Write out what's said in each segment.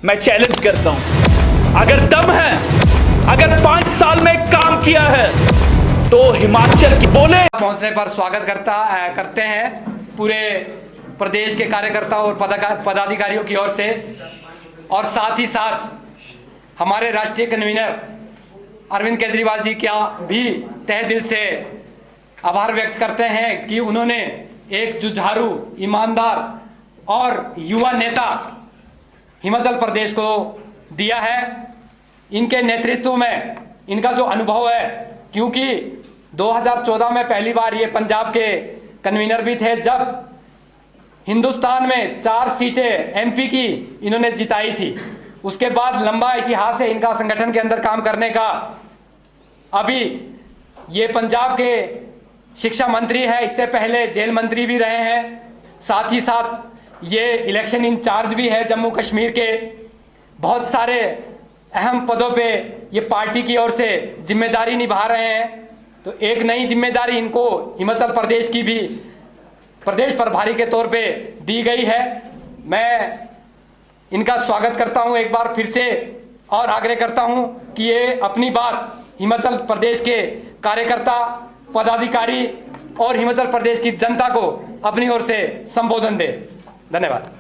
मैं चैलेंज करता हूं, अगर दम है, अगर 5 साल में काम किया है तो हिमाचल की बोले। पहुंचने पर स्वागत करते हैं पूरे प्रदेश के कार्यकर्ता और पदाधिकारियों की ओर से, और साथ ही साथ हमारे राष्ट्रीय कन्वीनर अरविंद केजरीवाल जी का भी तहे दिल से आभार व्यक्त करते हैं कि उन्होंने एक जुझारू, ईमानदार और युवा नेता हिमाचल प्रदेश को दिया है। इनके नेतृत्व में इनका जो अनुभव है, क्योंकि 2014 में पहली बार ये पंजाब के कन्वीनर भी थे जब हिंदुस्तान में 4 सीटें एमपी की इन्होंने जिताई थी। उसके बाद लंबा इतिहास है इनका संगठन के अंदर काम करने का। अभी ये पंजाब के शिक्षा मंत्री है, इससे पहले जेल मंत्री भी रहे हैं, साथ ही साथ ये इलेक्शन इंचार्ज भी है जम्मू कश्मीर के। बहुत सारे अहम पदों पे ये पार्टी की ओर से जिम्मेदारी निभा रहे हैं। तो एक नई जिम्मेदारी इनको हिमाचल प्रदेश की भी प्रदेश प्रभारी के तौर पे दी गई है। मैं इनका स्वागत करता हूं एक बार फिर से और आग्रह करता हूं कि ये अपनी बात हिमाचल प्रदेश के कार्यकर्ता, पदाधिकारी और हिमाचल प्रदेश की जनता को अपनी ओर से संबोधन दे। धन्यवाद।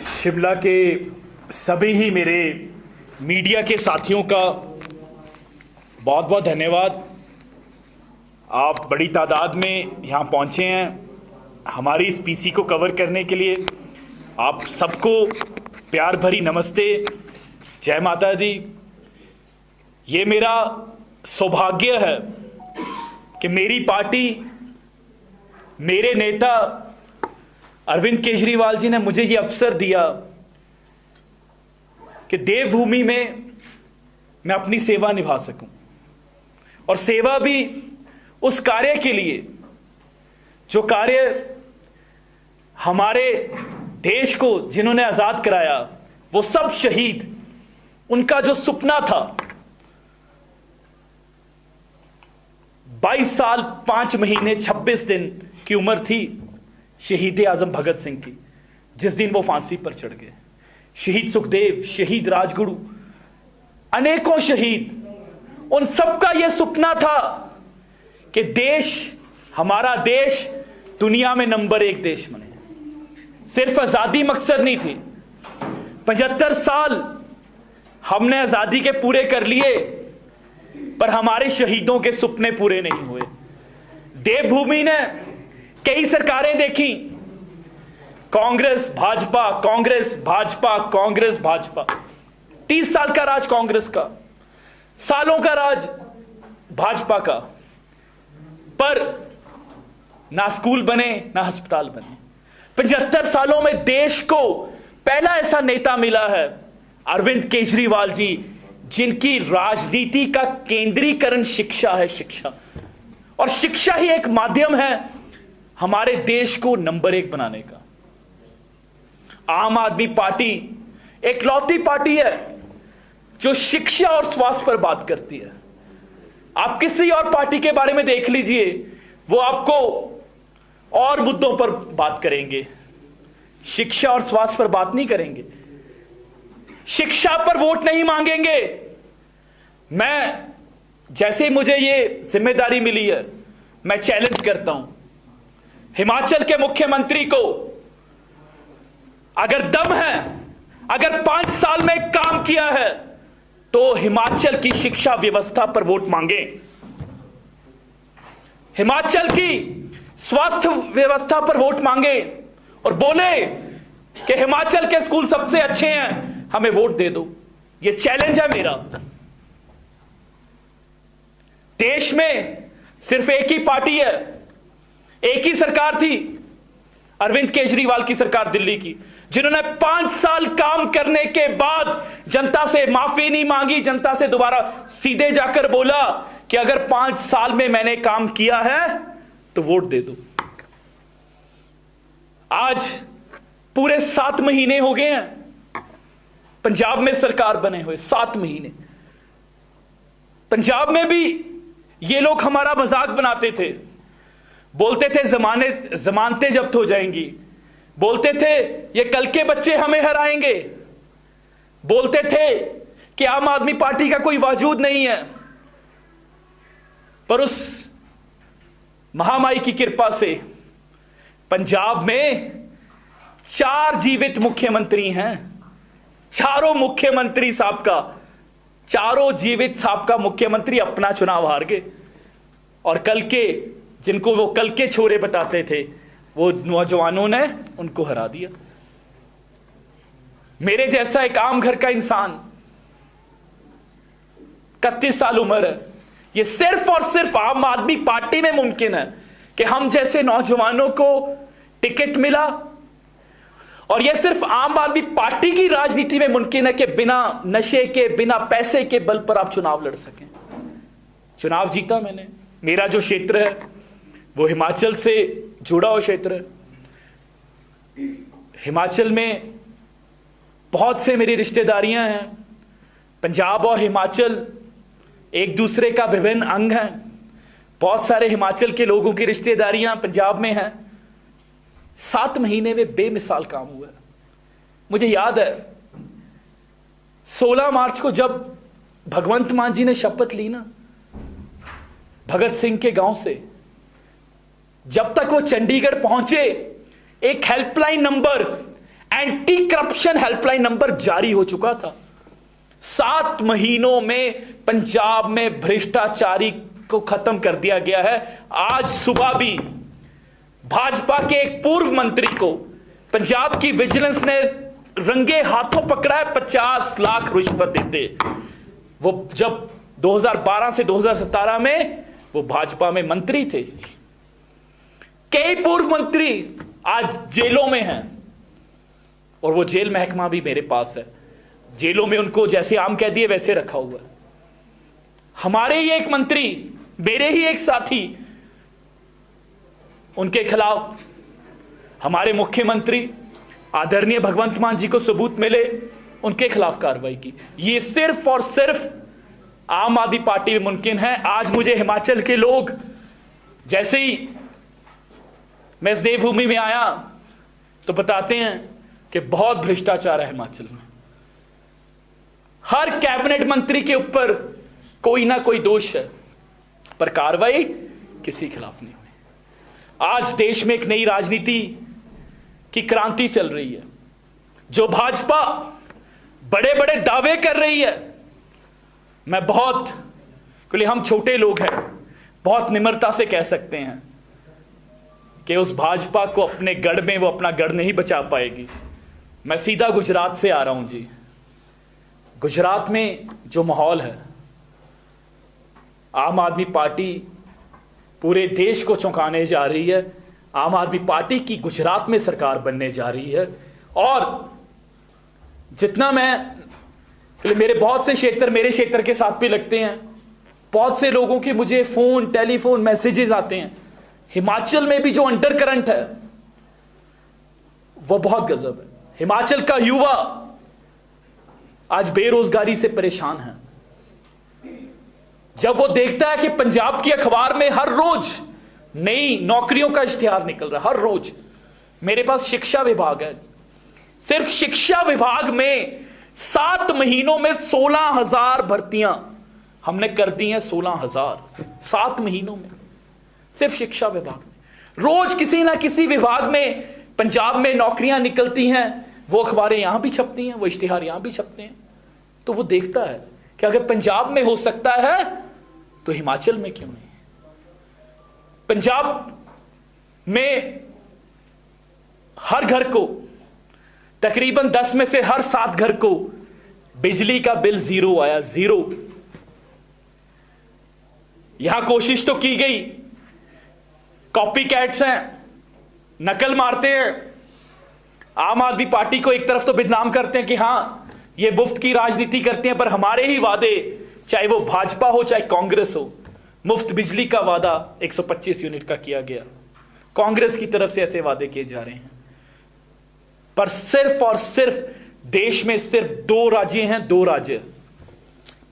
शिमला के सभी ही मेरे मीडिया के साथियों का बहुत बहुत धन्यवाद। आप बड़ी तादाद में यहाँ पहुँचे हैं हमारी इस पीसी को कवर करने के लिए। आप सबको प्यार भरी नमस्ते, जय माता दी। ये मेरा सौभाग्य है कि मेरी पार्टी, मेरे नेता अरविंद केजरीवाल जी ने मुझे ये अवसर दिया कि देवभूमि में मैं अपनी सेवा निभा सकूं, और सेवा भी उस कार्य के लिए जो कार्य हमारे देश को जिन्होंने आजाद कराया, वो सब शहीद, उनका जो सपना था 22 साल 5 महीने 26 दिन की उम्र थी शहीद आजम भगत सिंह की, जिस दिन वो फांसी पर चढ़ गए। शहीद सुखदेव, शहीद राजगुरु, अनेकों शहीद, उन सबका यह सपना था कि देश, हमारा देश दुनिया में नंबर 1 देश बने। सिर्फ आजादी मकसद नहीं थी। 75 साल हमने आजादी के पूरे कर लिए, पर हमारे शहीदों के सपने पूरे नहीं हुए। देवभूमि ने कई सरकारें देखी, कांग्रेस भाजपा, कांग्रेस भाजपा, कांग्रेस भाजपा। 30 साल का राज कांग्रेस का, सालों का राज भाजपा का, पर ना स्कूल बने, ना अस्पताल बने। 75 सालों में देश को पहला ऐसा नेता मिला है अरविंद केजरीवाल जी, जिनकी राजनीति का केंद्रीकरण शिक्षा है। शिक्षा, और शिक्षा ही एक माध्यम है हमारे देश को नंबर 1 बनाने का। आम आदमी पार्टी एकलौती पार्टी है जो शिक्षा और स्वास्थ्य पर बात करती है। आप किसी और पार्टी के बारे में देख लीजिए, वो आपको और मुद्दों पर बात करेंगे, शिक्षा और स्वास्थ्य पर बात नहीं करेंगे। शिक्षा पर वोट नहीं मांगेंगे। मैं, जैसे मुझे ये जिम्मेदारी मिली है, मैं चैलेंज करता हूं हिमाचल के मुख्यमंत्री को, अगर दम है, अगर 5 साल में काम किया है तो हिमाचल की शिक्षा व्यवस्था पर वोट मांगे, हिमाचल की स्वास्थ्य व्यवस्था पर वोट मांगे, और बोले कि हिमाचल के स्कूल सबसे अच्छे हैं, हमें वोट दे दो। ये चैलेंज है मेरा। देश में सिर्फ एक ही पार्टी है, एक ही सरकार थी, अरविंद केजरीवाल की सरकार दिल्ली की, जिन्होंने 5 साल काम करने के बाद जनता से माफी नहीं मांगी, जनता से दोबारा सीधे जाकर बोला कि अगर 5 साल में मैंने काम किया है तो वोट दे दो। आज पूरे 7 महीने हो गए हैं पंजाब में सरकार बने हुए, 7 महीने। पंजाब में भी ये लोग हमारा मजाक बनाते थे, बोलते थे जमानतें जब्त हो जाएंगी, बोलते थे ये कल के बच्चे हमें हराएंगे, बोलते थे कि आम आदमी पार्टी का कोई वजूद नहीं है, पर उस महामारी की कृपा से पंजाब में 4 जीवित मुख्यमंत्री हैं। चारों मुख्यमंत्री चारों जीवित साबका मुख्यमंत्री अपना चुनाव हार गए, और कल के जिनको वो कल के छोरे बताते थे वो नौजवानों ने उनको हरा दिया। मेरे जैसा एक आम घर का इंसान, 31 साल उम्र है, ये सिर्फ और सिर्फ आम आदमी पार्टी में मुमकिन है कि हम जैसे नौजवानों को टिकट मिला, और यह सिर्फ आम आदमी पार्टी की राजनीति में मुमकिन है कि बिना नशे के, बिना पैसे के बल पर आप चुनाव लड़ सकें। चुनाव जीता मैंने। मेरा जो क्षेत्र है वो हिमाचल से जुड़ा हुआ क्षेत्र है। हिमाचल में बहुत से मेरी रिश्तेदारियां हैं। पंजाब और हिमाचल एक दूसरे का विभिन्न अंग हैं। बहुत सारे हिमाचल के लोगों की रिश्तेदारियां पंजाब में हैं। 7 महीने में बेमिसाल काम हुआ है। मुझे याद है 16 मार्च को जब भगवंत मान जी ने शपथ ली ना, भगत सिंह के गांव से, जब तक वो चंडीगढ़ पहुंचे एक helpline number, anti corruption helpline number जारी हो चुका था। 7 महीनों में पंजाब में भ्रष्टाचारी को खत्म कर दिया गया है। आज सुबह भी भाजपा के एक पूर्व मंत्री को पंजाब की विजिलेंस ने रंगे हाथों पकड़ा है 50 लाख रिश्वत देते। वो जब 2012 से 2017 में वो भाजपा में मंत्री थे। कई पूर्व मंत्री आज जेलों में हैं, और वो जेल महकमा भी मेरे पास है। जेलों में उनको जैसे आम कह दिए वैसे रखा हुआ है। हमारे ही एक मंत्री, मेरे ही एक साथी, उनके खिलाफ हमारे मुख्यमंत्री आदरणीय भगवंत मान जी को सबूत मिले, उनके खिलाफ कार्रवाई की। ये सिर्फ और सिर्फ आम आदमी पार्टी में मुमकिन है। आज मुझे हिमाचल के लोग, जैसे ही मैं इस देवभूमि में आया तो बताते हैं कि बहुत भ्रष्टाचार है हिमाचल में। हर कैबिनेट मंत्री के ऊपर कोई ना कोई दोष है, पर कार्रवाई किसी के खिलाफ नहीं हुई। आज देश में एक नई राजनीति की क्रांति चल रही है। जो भाजपा बड़े बड़े दावे कर रही है, मैं बहुत, क्योंकि हम छोटे लोग हैं, बहुत निम्रता से कह सकते हैं कि उस भाजपा को अपने गढ़ में वो अपना गढ़ नहीं बचा पाएगी। मैं सीधा गुजरात से आ रहा हूं जी। गुजरात में जो माहौल है, आम आदमी पार्टी पूरे देश को चौंकाने जा रही है। आम आदमी पार्टी की गुजरात में सरकार बनने जा रही है। और जितना मेरे बहुत से क्षेत्र मेरे क्षेत्र के साथ भी लगते हैं, बहुत से लोगों के मुझे फोन, टेलीफोन, मैसेजेस आते हैं। हिमाचल में भी जो अंडर करंट है वो बहुत गजब है। हिमाचल का युवा आज बेरोजगारी से परेशान है। जब वो देखता है कि पंजाब की अखबार में हर रोज नई नौकरियों का इश्तिहार निकल रहा है, हर रोज। मेरे पास शिक्षा विभाग है, सिर्फ शिक्षा विभाग में 7 महीनों में 16,000 भर्तियां हमने कर दी हैं। 16,000 7 महीनों में सिर्फ शिक्षा विभाग में। रोज किसी ना किसी विभाग में पंजाब में नौकरियां निकलती हैं। वो अखबारें यहां भी छपती हैं, वो इश्तिहार यहां भी छपते हैं। तो वो देखता है कि अगर पंजाब में हो सकता है तो हिमाचल में क्यों नहीं। पंजाब में हर घर को, तकरीबन 10 में से हर 7 घर को बिजली का बिल 0 आया, 0। यहां कोशिश तो की गई, कॉपी कैट्स हैं, नकल मारते हैं। आम आदमी पार्टी को एक तरफ तो बदनाम करते हैं कि हां ये मुफ्त की राजनीति करते हैं, पर हमारे ही वादे, चाहे वो भाजपा हो चाहे कांग्रेस हो, मुफ्त बिजली का वादा 125 यूनिट का किया गया। कांग्रेस की तरफ से ऐसे वादे किए जा रहे हैं, पर सिर्फ और सिर्फ देश में सिर्फ 2 राज्य हैं, 2 राज्य,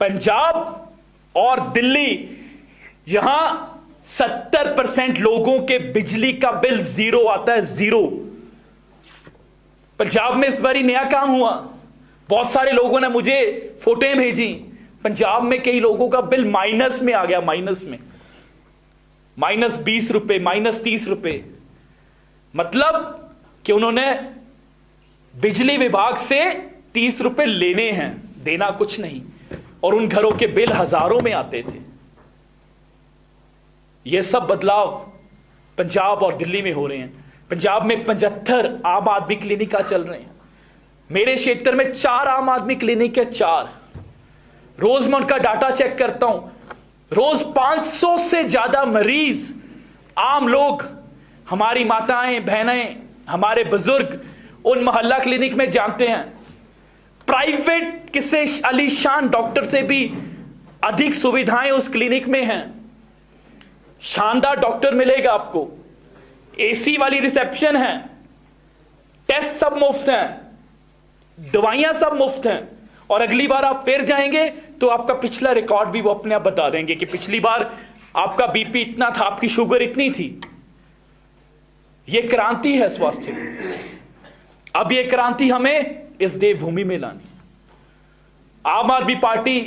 पंजाब और दिल्ली। यहां 70% लोगों के बिजली का बिल 0 आता है, 0। पंजाब में इस बार ही नया काम हुआ, बहुत सारे लोगों ने मुझे फोटोएं भेजी, पंजाब में कई लोगों का बिल माइनस में आ गया, माइनस में, -20 रुपए, -30 रुपए। मतलब कि उन्होंने बिजली विभाग से 30 रुपए लेने हैं, देना कुछ नहीं, और उन घरों के बिल हजारों में आते थे। यह सब बदलाव पंजाब और दिल्ली में हो रहे हैं। पंजाब में 75 आम आदमी क्लिनिक चल रहे हैं। मेरे क्षेत्र में 4 आम आदमी क्लिनिक है, 4। रोज मैं उनका डाटा चेक करता हूं, रोज 500 से ज्यादा मरीज, आम लोग, हमारी माताएं बहनें, हमारे बुजुर्ग उन मोहल्ला क्लिनिक में जानते हैं। प्राइवेट किसी आलीशान डॉक्टर से भी अधिक सुविधाएं उस क्लिनिक में हैं। शानदार डॉक्टर मिलेगा आपको, एसी वाली रिसेप्शन है, टेस्ट सब मुफ्त हैं, दवाइयां सब मुफ्त हैं, और अगली बार आप फिर जाएंगे तो आपका पिछला रिकॉर्ड भी वो अपने आप बता देंगे कि पिछली बार आपका बीपी इतना था, आपकी शुगर इतनी थी। यह क्रांति है स्वास्थ्य में। अब यह क्रांति हमें इस देवभूमि में लानी। आम आदमी पार्टी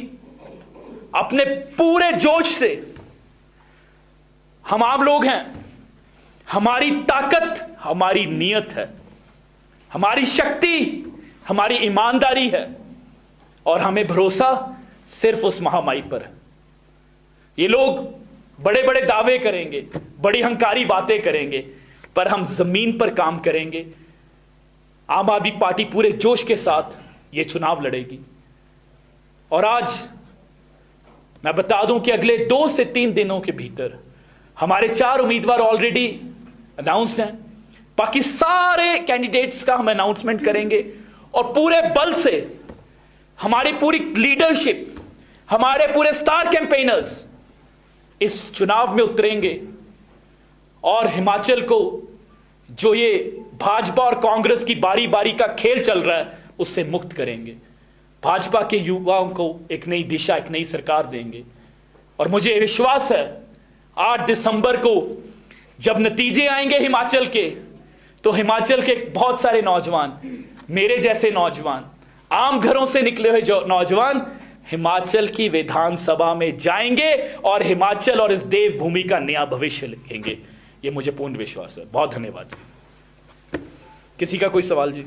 अपने पूरे जोश से, हम आम लोग हैं, हमारी ताकत हमारी नियत है, हमारी शक्ति हमारी ईमानदारी है, और हमें भरोसा सिर्फ उस महामाई पर है। ये लोग बड़े बड़े दावे करेंगे, बड़ी हंकारी बातें करेंगे, पर हम जमीन पर काम करेंगे। आम आदमी पार्टी पूरे जोश के साथ ये चुनाव लड़ेगी। और आज मैं बता दूं कि अगले 2 से 3 दिनों के भीतर हमारे 4 उम्मीदवार ऑलरेडी अनाउंस्ड हैं। बाकी सारे कैंडिडेट्स का हम अनाउंसमेंट करेंगे, और पूरे बल से हमारी पूरी लीडरशिप, हमारे पूरे स्टार कैंपेनर्स इस चुनाव में उतरेंगे, और हिमाचल को जो ये भाजपा और कांग्रेस की बारी बारी का खेल चल रहा है उससे मुक्त करेंगे। भाजपा के युवाओं को एक नई दिशा, एक नई सरकार देंगे। और मुझे विश्वास है 8 दिसंबर को जब नतीजे आएंगे हिमाचल के, तो हिमाचल के बहुत सारे नौजवान, मेरे जैसे नौजवान, आम घरों से निकले हुए जो नौजवान हिमाचल की विधानसभा में जाएंगे और हिमाचल और इस देवभूमि का नया भविष्य लिखेंगे। ये मुझे पूर्ण विश्वास है। बहुत धन्यवाद जी। किसी का कोई सवाल जी?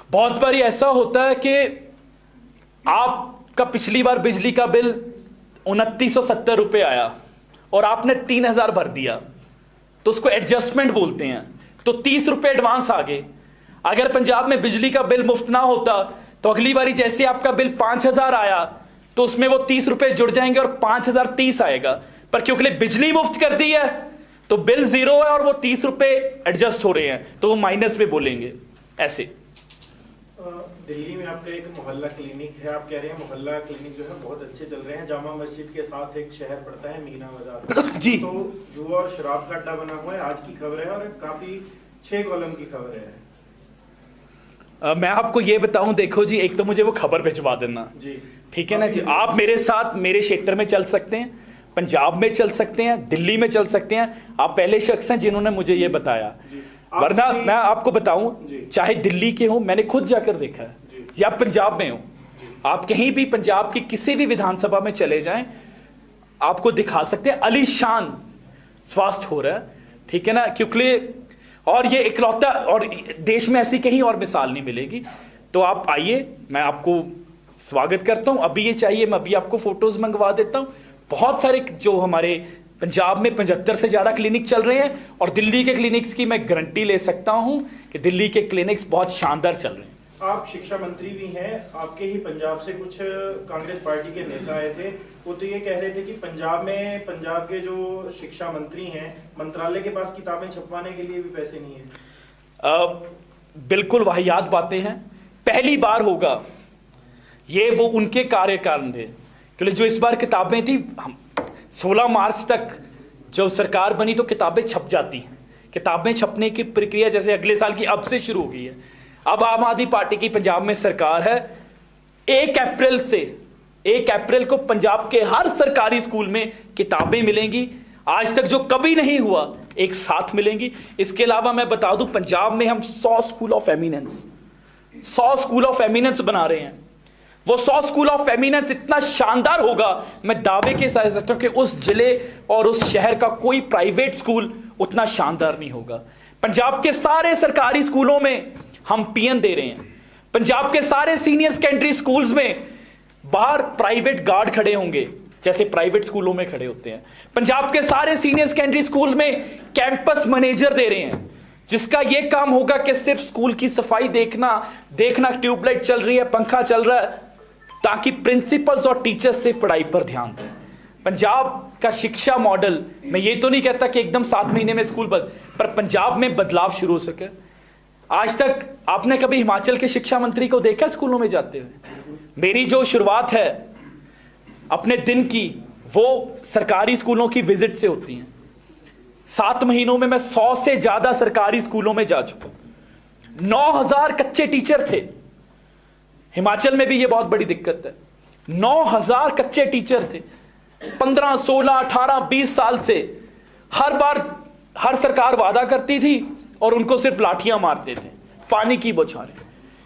बहुत बार ऐसा होता है कि आपका पिछली बार बिजली का बिल 2970 रुपए आया और आपने 3000 भर दिया, तो उसको एडजस्टमेंट बोलते हैं। तो 30 रुपए एडवांस आ गए। अगर पंजाब में बिजली का बिल मुफ्त ना होता तो अगली बारी जैसे आपका बिल 5000 आया तो उसमें वो 30 रुपए जुड़ जाएंगे और 5030 आएगा। पर क्योंकि बिजली मुफ्त कर दी है तो बिल 0 है और वो 30 रुपए एडजस्ट हो रहे हैं, तो वो माइनस में बोलेंगे। ऐसे दिल्ली में आपका एक मोहल्ला क्लिनिक है, आप कह रहे हैं मोहल्ला क्लिनिक जो है बहुत अच्छे चल रहे हैं। जामा मस्जिद के साथ एक शहर पड़ता है मीना बाजार जी। तो जुआ और शराब का अड्डा बना हुआ है, आज की खबर है और काफी 6 कॉलम की खबर है। मैं आपको ये बताऊं, देखो जी, एक तो मुझे वो खबर भिजवा देना जी, ठीक है ना जी। आप मेरे साथ मेरे क्षेत्र में चल सकते हैं, पंजाब में चल सकते हैं, दिल्ली में चल सकते हैं। आप पहले शख्स हैं जिन्होंने मुझे ये बताया, वरना मैं आपको बताऊं, चाहे दिल्ली के हो, मैंने खुद जाकर देखा है, या पंजाब में हो, आप कहीं भी पंजाब की किसी भी विधानसभा में चले जाएं, आपको दिखा सकते हैं अलीशान स्वास्थ्य हो रहा है, ठीक है ना। क्योंकि और ये इकलौता, और देश में ऐसी कहीं और मिसाल नहीं मिलेगी। तो आप आइए, मैं आपको स्वागत करता हूं। अभी ये चाहिए मैं अभी आपको फोटोज मंगवा देता हूं। बहुत सारे जो हमारे पंजाब में 75 से ज्यादा क्लिनिक चल रहे हैं, और दिल्ली के क्लिनिक्स की मैं गारंटी ले सकता हूं कि दिल्ली के क्लिनिक्स बहुत शानदार चल रहे हैं। आप शिक्षा मंत्री भी हैं, आपके ही पंजाब से कुछ कांग्रेस पार्टी के नेता आए थे, वो तो ये कह रहे थे कि पंजाब में पंजाब के जो शिक्षा मंत्री हैं, मंत्रालय के पास किताबें छपवाने के लिए भी पैसे नहीं है। बिल्कुल वाहियात बातें हैं। पहली बार होगा ये, वो उनके कार्यकाल थे, क्योंकि जो इस बार किताबें थी, 16 मार्च तक जब सरकार बनी तो किताबें छप जाती हैं। किताबें छपने की प्रक्रिया जैसे अगले साल की अब से शुरू हो गई है। अब आम आदमी पार्टी की पंजाब में सरकार है। 1 अप्रैल को पंजाब के हर सरकारी स्कूल में किताबें मिलेंगी। आज तक जो कभी नहीं हुआ, एक साथ मिलेंगी। इसके अलावा मैं बता दूं, पंजाब में हम 100 school of eminence, 100 school of eminence बना रहे हैं। वो 100 स्कूल ऑफ एमिनेंस इतना शानदार होगा, मैं दावे के साथ सकता हूं कि उस जिले और उस शहर का कोई प्राइवेट स्कूल उतना शानदार नहीं होगा। पंजाब के सारे सरकारी स्कूलों में हम पीएन दे रहे हैं। पंजाब के सारे सीनियर सेकेंडरी स्कूल्स में बाहर प्राइवेट गार्ड खड़े होंगे, जैसे प्राइवेट स्कूलों में खड़े होते हैं। पंजाब के सारे सीनियर सेकेंडरी स्कूल में कैंपस मैनेजर दे रहे हैं, जिसका यह काम होगा कि सिर्फ स्कूल की सफाई देखना, ट्यूबलाइट चल रही है, पंखा चल रहा है, ताकि प्रिंसिपल्स और टीचर्स सिर्फ पढ़ाई पर ध्यान दें। पंजाब का शिक्षा मॉडल, मैं ये तो नहीं कहता कि एकदम 7 महीने में स्कूल बंद, पर पंजाब में बदलाव शुरू हो सके। आज तक आपने कभी हिमाचल के शिक्षा मंत्री को देखा स्कूलों में जाते हुए? मेरी जो शुरुआत है अपने दिन की, वो सरकारी स्कूलों की विजिट से होती है। 7 महीनों में मैं 100 से ज्यादा सरकारी स्कूलों में जा चुका। 9000 कच्चे टीचर थे। हिमाचल में भी ये बहुत बड़ी दिक्कत है। 9000 कच्चे टीचर थे। 15, 16, 18, 20 साल से हर बार हर सरकार वादा करती थी और उनको सिर्फ लाठियां मारते थे, पानी की बौछारें।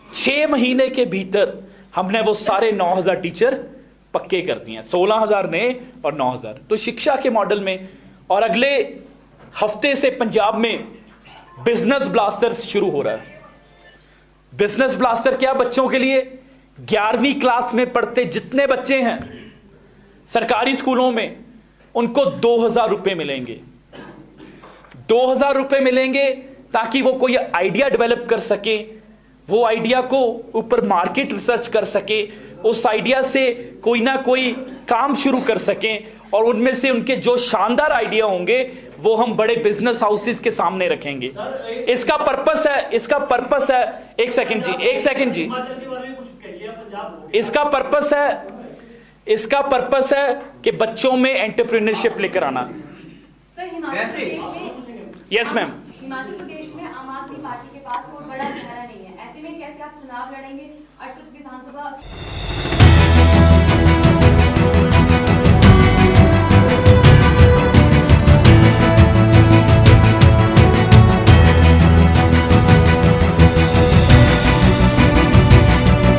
6 महीने के भीतर हमने वो सारे 9000 टीचर पक्के कर दिए हैं, 16000 नए और 9000। तो शिक्षा के मॉडल में, और अगले हफ्ते से पंजाब में बिजनेस ब्लास्टर शुरू हो रहा है। बिजनेस ब्लास्टर क्या? बच्चों के लिए 11वीं क्लास में पढ़ते जितने बच्चे हैं सरकारी स्कूलों में, उनको 2000 रुपए मिलेंगे। 2000 रुपए मिलेंगे ताकि वो कोई आइडिया डेवलप कर सके, वो आइडिया को ऊपर मार्केट रिसर्च कर सके, उस आइडिया से कोई ना कोई काम शुरू कर सकें, और उनमें से उनके जो शानदार आइडिया होंगे वो हम बड़े बिजनेस हाउसेस के सामने रखेंगे। इसका पर्पस है एक सेकंड जी, इसका पर्पस है कि बच्चों में एंटरप्रेन्योरशिप लेकर आना। सर, हिमाचल प्रदेश में, यस मैम, हिमाचल प्रदेश में आम आदमी पार्टी के पास कोई बड़ा चेहरा नहीं है। ऐसे में कैसे आप चुनाव लड़ेंगे? 68 विधानसभा